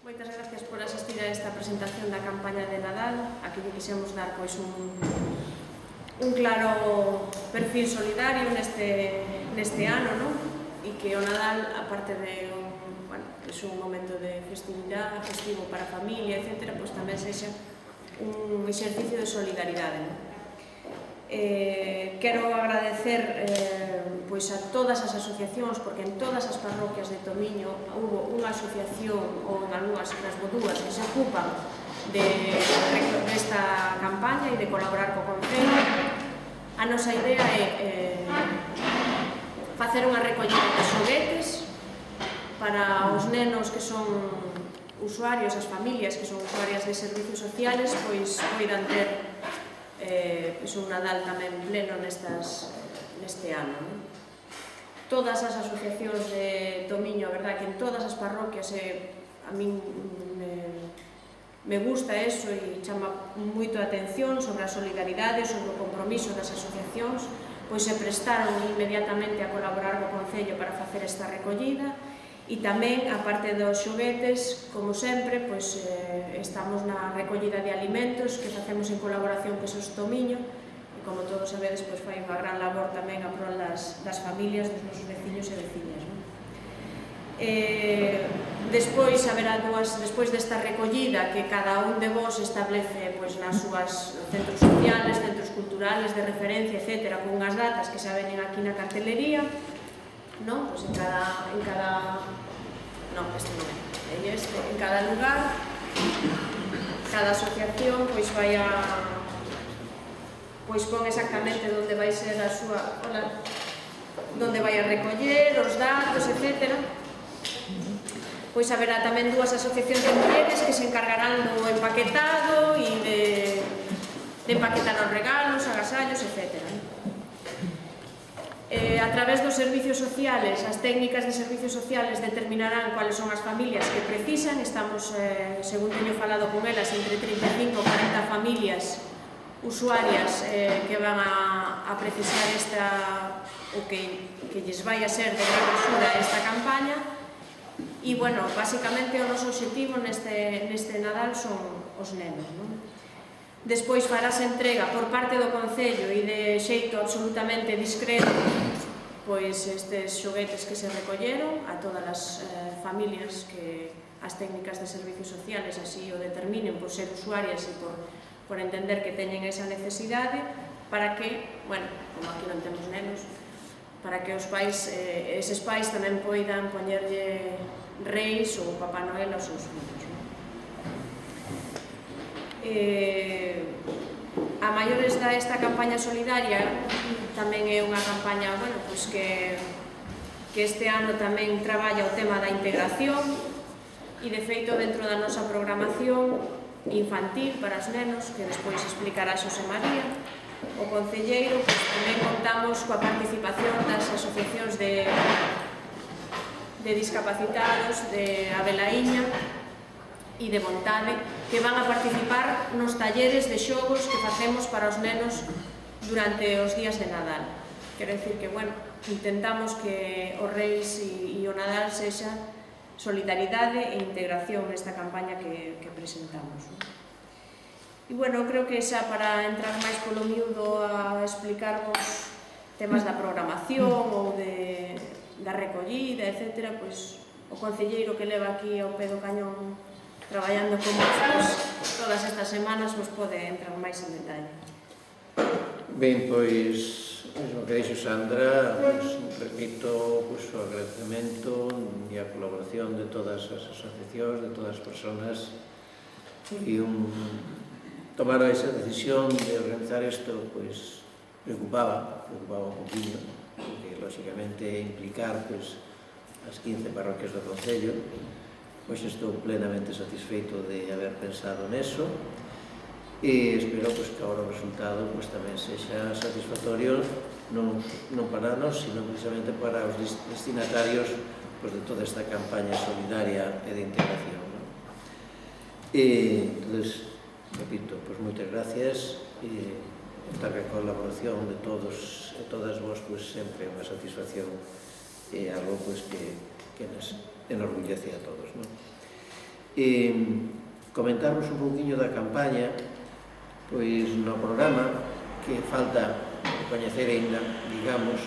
Moitas gracias por asistir a esta presentación da campaña de Nadal. Aquí lle quixemos dar un claro perfil solidario neste ano, non? E que o Nadal, aparte de un momento de festividade, festivo para a familia, etc., pois tamén sexa un exercicio de solidaridade, non? Quero agradecer pois a todas as asociacións, porque en todas as parroquias de Tomiño hubo unha asociación, ou en algunhas dúas, que se ocupan desta campaña e de colaborar co Concello. A nosa idea é facer unha recollida de xoguetes para os nenos que son usuarios, as familias que son usuarias de servicios sociales, pois poidan ter un Nadal tamén pleno neste ano. Todas as asociacións de Tomiño, a verdade que en todas as parroquias, a min me gusta eso e chama moito a atención sobre a solidaridade, sobre o compromiso das asociacións, pois se prestaron inmediatamente a colaborar co Concello para facer esta recollida. E tamén, a parte dos xoguetes, como sempre, pois estamos na recollida de alimentos que facemos en colaboración co SOS Tomiño e, como todos sabedes, pois fai unha gran labor tamén a prol das familias, dos nosos veciños e veciñas. Despois haberá despois desta recollida que cada un de vos establece pois nas súas centros sociales, centros culturales de referencia, etc., con unhas datas que xa veñen aquí na cartelería, non? Pois en cada lugar, cada asociación pois vai pon exactamente onde vai ser a súa, onde vai a recoller os datos, etc. Pois haberá tamén dúas asociacións de mulleres que se encargarán do empaquetado e de empaquetar os regalos, agasallos, etc. A través dos servicios sociales, as técnicas de servicios sociales determinarán cuáles son as familias que precisan. Estamos, según teño falado con elas, entre 35 e 40 familias usuarias que van a precisar o que lles vai a ser de gran axuda esta campaña. E, bueno, basicamente o noso objetivo neste Nadal son os nenos, non? Despois farase entrega por parte do Concello e de xeito absolutamente discreto pois estes xoguetes que se recolleron a todas as familias que as técnicas de servicios sociales así o determinen por ser usuarias e por entender que teñen esa necesidade para que, bueno, como aquí non temos nenos, para que os pais, eses pais tamén poidan poñerlle reis ou Papá Noel aos seus fillos. A maiores esta campaña solidaria tamén é unha campaña que este ano tamén traballa o tema da integración e, de feito, dentro da nosa programación infantil para os nenos, que despois explicará Xosé María, o concelleiro, tamén contamos coa participación das asociacións de discapacitados de Abelaíña e de Vontade, que van a participar nos talleres de xogos que facemos para os nenos durante os días de Nadal. Quero dicir que, bueno, intentamos que os Reis e o Nadal sexa solidaridade e integración nesta campaña que presentamos. E, bueno, creo que xa para entrar máis polo miúdo a explicarvos temas da programación ou da recollida, etc., pois o concelleiro que leva aquí ao pé do cañón traballando con vos todas estas semanas vos pode entrar máis en detalle. Ben, pois, o que dixo Sandra, repito o agradecemento e a colaboración de todas as asociacións, de todas as persoas e tomar esa decisión de organizar isto, pois, preocupaba un poquinho, porque, lógicamente, implicar as 15 parroquias do Concello. Pois estou plenamente satisfeito de haber pensado neso e espero que agora o resultado tamén sexa satisfactorio non para nós, sino precisamente para os destinatarios de toda esta campaña solidaria e de integración. Entón, repito, moitas gracias e esta colaboración de todos e todas vos sempre é unha satisfacción e algo que nos enorgullece a todos. comentarvos un pouquinho da campaña, pois no programa, que falta coñecer ainda, digamos,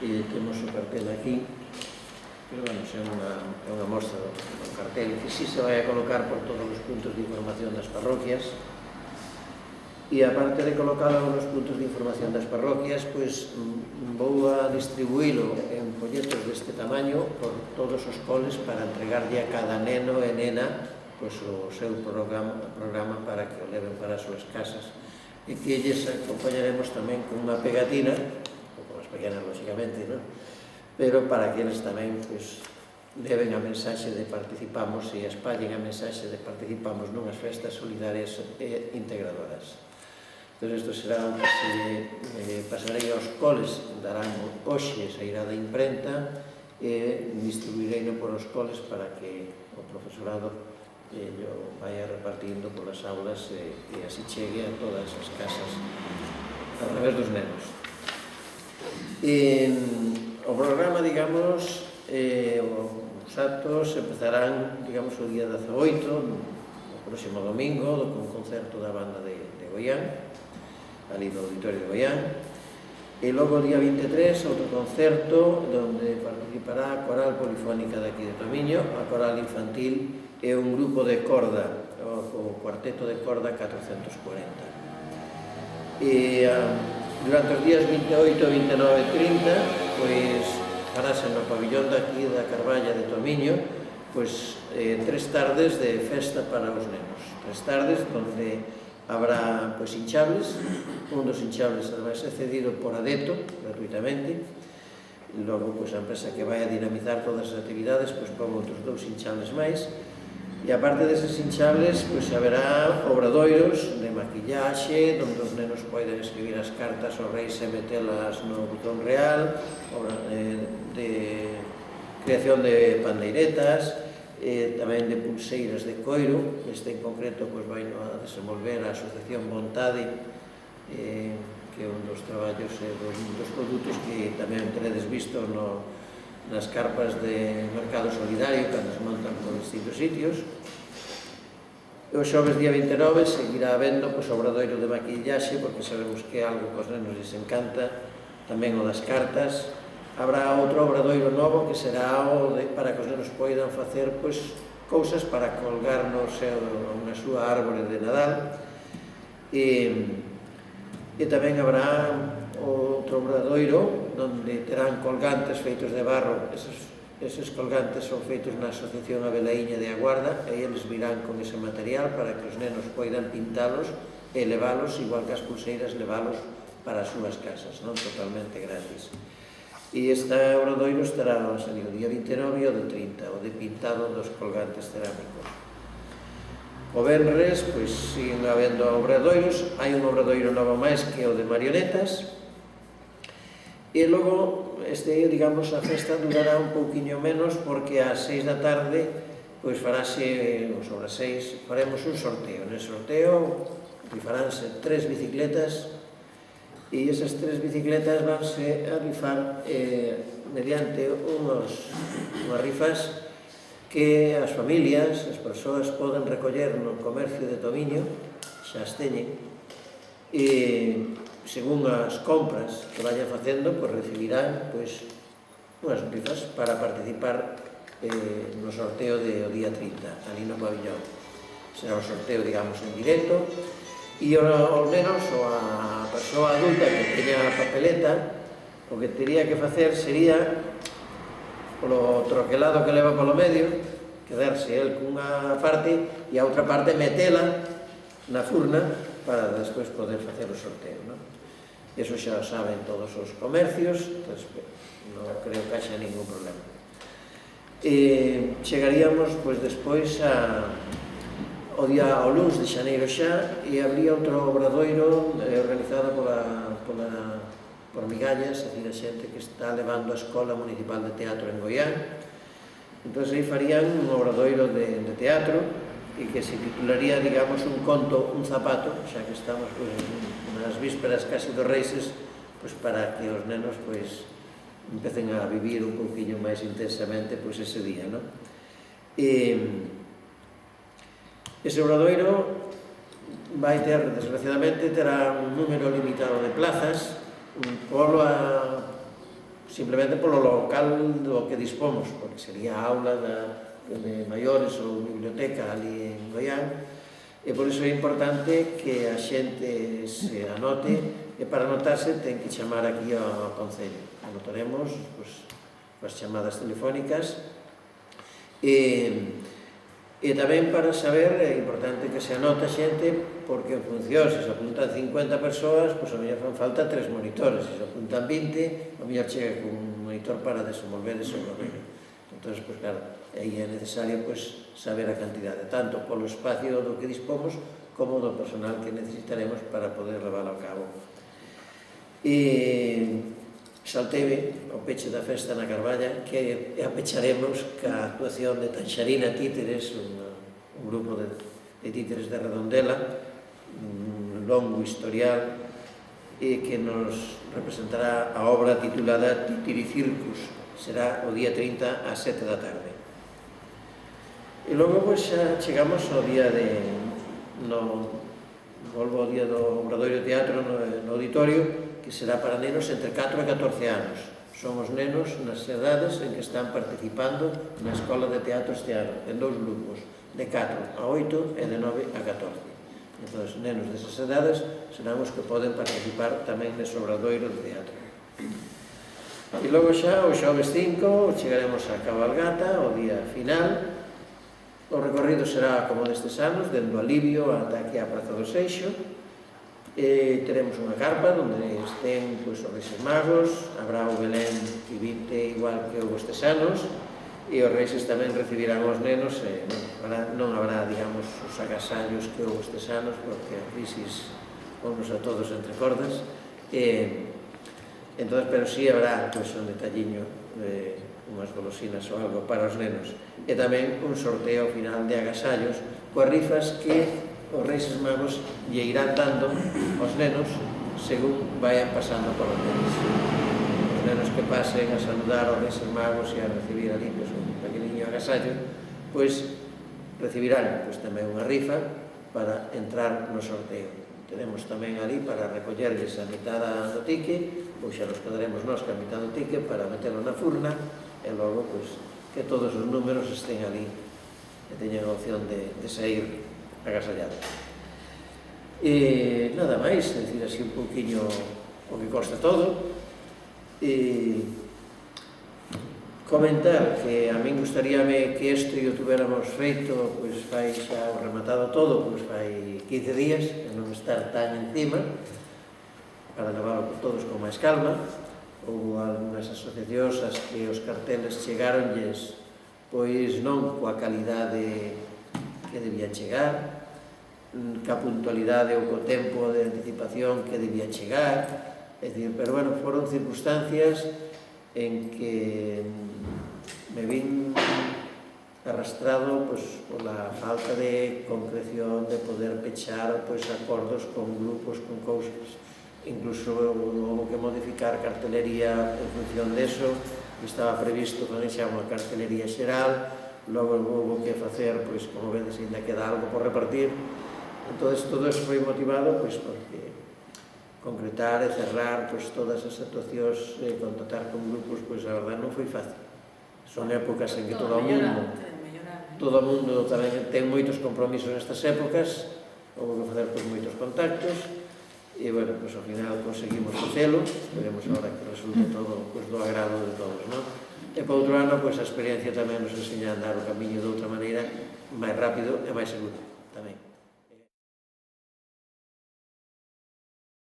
temos o cartel aquí, pero, bueno, é unha mostra do cartel, que si se vai a colocar por todos os puntos de información das parroquias, e aparte de colocalo nos puntos de información das parroquias, pois vou a distribuílo en folletos deste tamaño por todos os coles para entregarlle a cada neno e nena pois o seu programa para que o leven para as súas casas, e que lles acompañaremos tamén con unha pegatina, un pouco máis pequena, lógicamente, non? Pero para que eles tamén pois leven a mensaxe de participamos e espallen a mensaxe de participamos nunhas festas solidarias e integradoras. Entón, isto será o que se pasarei aos coles, darán hoxe, sairá da imprenta e distribuireino por os coles para que o profesorado lo vaya repartindo polas aulas e así chegue a todas as casas a través dos nenos. O programa, digamos, os actos empezarán, digamos, o día 18, o próximo domingo, con concerto da banda de Goián, ali no auditorio de Goián, e logo o día 23 outro concerto onde participará a coral polifónica daqui de Tomiño, a coral infantil e un grupo de corda, o cuarteto de corda 440. E durante os días 28, 29 e 30, pois farase no pabillón daqui da Carballa de Tomiño, pois 3 tardes de festa para os nenos. 3 tardes onde habrá pois hinchables, un dos hinchables vai ser cedido por Adeto, gratuitamente, e logo pois a empresa que vai a dinamizar todas as actividades pois pon outros 2 hinchables máis, e aparte deses hinchables pois haberá obradoiros de maquillaxe, onde os nenos poden escribir as cartas aos reis e metelas no botón real, de creación de pandeiretas, tamén de pulseiras de coiro. Este en concreto pois vai a desenvolver a Asociación Vontade, que é un dos traballos dos produtos que tamén teredes visto nas carpas de Mercado Solidario cando se montan por distintos sitios. O xoves día 29 seguirá habendo pois, obradoiro de maquillaxe, porque sabemos que é algo que aos nenos les encanta, tamén o das cartas. Habrá outro obradoiro novo que será para que os nenos poidan facer pois, cousas para colgar na súa árbore de Nadal, e tamén habrá outro obradoiro onde terán colgantes feitos de barro. Eses colgantes son feitos na Asociación Abelaíña de Aguarda, e eles virán con ese material para que os nenos poidan pintalos e leválos, igual que as pulseiras, leválos para as súas casas, non? Totalmente gratis. E este obradoiro estará o día 29 e o de 30, o de pintado dos colgantes cerámicos. O venres, pois, siguen habendo obradoiros, hai un obradoiro novo máis que é o de marionetas, e logo, digamos, a festa durará un pouquiño menos, porque ás 6 da tarde, pois farase, sobre as 6, faremos un sorteo. Nese sorteo, rifaránse 3 bicicletas, e esas 3 bicicletas vanse a rifar mediante unhas rifas que as familias, as persoas poden recoller no comercio de Tomiño, xa as teñen, e según as compras que vayan facendo, pois recibirán pois, unhas rifas para participar no sorteo do día 30, ali no pabillón. Será un sorteo, digamos, en directo, e os nenos ou a persoa adulta que teña a papeleta, o que teria que facer sería, polo troquelado que leva polo medio, quedarse el cunha parte e a outra parte metela na furna para despois poder facer o sorteo, non? Eso xa saben todos os comercios, non creo que haxa ningún problema. Chegaríamos pois despois ao luns de xaneiro xa, e habría outro obradoiro organizado por migallas, é dicir, a xente que está levando a Escola Municipal de Teatro en Goián. Entón, aí farían un obradoiro de teatro, e que se titularía, digamos, un conto, un zapato, xa que estamos nas vísperas casi dos Reises, para que os nenos empecen a vivir un pouquinho máis intensamente ese día, non? Ese obradoiro vai ter, desgraciadamente, terá un número limitado de plazas, simplemente polo local do que dispomos, porque sería a aula de maiores ou biblioteca ali en Goián, e por iso é importante que a xente se anote, e para anotarse ten que chamar aquí ao Concello. Anotaremos as chamadas telefónicas, e tamén para saber, é importante que se anote a xente, porque en función, se apuntan 50 persoas, pois a mellor fan falta 3 monitores, se apuntan 20, a mellor chega con un monitor para desenvolver ese obradoiro. Entón, pois claro, aí é necesario saber a cantidade, tanto polo espacio do que dispomos, como do personal que necesitaremos para poder leválo a cabo. E salteve o peche da festa na Carballa, que a pecharemos ca actuación de Tanxarina Títeres, un grupo de títeres de Redondela, un longo historial, e que nos representará a obra titulada Titiricircus. Será o día 30 ás 7 da tarde. E logo, xa chegamos ao día volvo ao día do Obradoiro Teatro no auditorio, que será para nenos entre 4 e 14 anos. Son os nenos nas edades en que están participando na Escola de Teatro este ano, en 2 grupos, de 4 a 8 e de 9 a 14. Entón, nenos desas edades serán os que poden participar tamén nese obradoiro de teatro. E logo xa, o xoves 5, chegaremos a Cabalgata, o día final. O recorrido será como destes anos, dende o Alivio ata aquí a Praza do Seixo. Teremos unha carpa onde estén os Reis Magos, habrá o Belén que vinte igual que houve estes anos, e os Reis tamén recibirán os nenos, non habrá, digamos, os agasallos que houve estes anos, porque a crisis ponnos a todos entre cordas, entón, pero sí habrá un detalliño, unhas golosinas ou algo para os nenos, e tamén un sorteo final de agasallos coas rifas que os Reis Magos lle irán dando aos nenos según vayan pasando por os nenos. Os nenos que pasen a saludar aos Reis Magos e a recibir ali un pequeniño agasallo, pois recibirán tamén unha rifa para entrar no sorteo. Tenemos tamén ali para recollerles a mitad do tique, pois xa nos quedaremos nós que a mitad do tique para metelo na furna, e logo que todos os números estén ali e teñan a opción de sair agasallado. E nada máis, decir así un pouquiño o que consta todo, e comentar que a min gustaríame que isto o tuviéramos feito, pois fai xa o rematado todo, pois fai 15 días, e non estar tan encima, para levarlo todos con máis calma. Houve algunhas asociacións as que os carteles chegaronlles pois non coa calidade que debían chegar, ca puntualidade ou co tempo de anticipación que debían chegar, pero bueno, foron circunstancias en que me vin arrastrado pola falta de concreción de poder pechar acordos con grupos, con cousas. Incluso houve que modificar cartelería en función deso, que estaba previsto con xa unha cartelería xeral, logo houve que facer, como vedes, ainda queda algo por repartir. Entón, todo eso foi motivado porque concretar e cerrar todas as actuacións e contactar con grupos, a verdade non foi fácil. Son épocas en que todo o mundo tamén ten moitos compromisos nestas épocas, houve que facer moitos contactos, e, bueno, ao final conseguimos facelo, esperemos agora que resulte todo do agrado de todos, non? E, por outro ano, a experiencia tamén nos enseña a andar o camiño de outra maneira, máis rápido e máis seguro, tamén.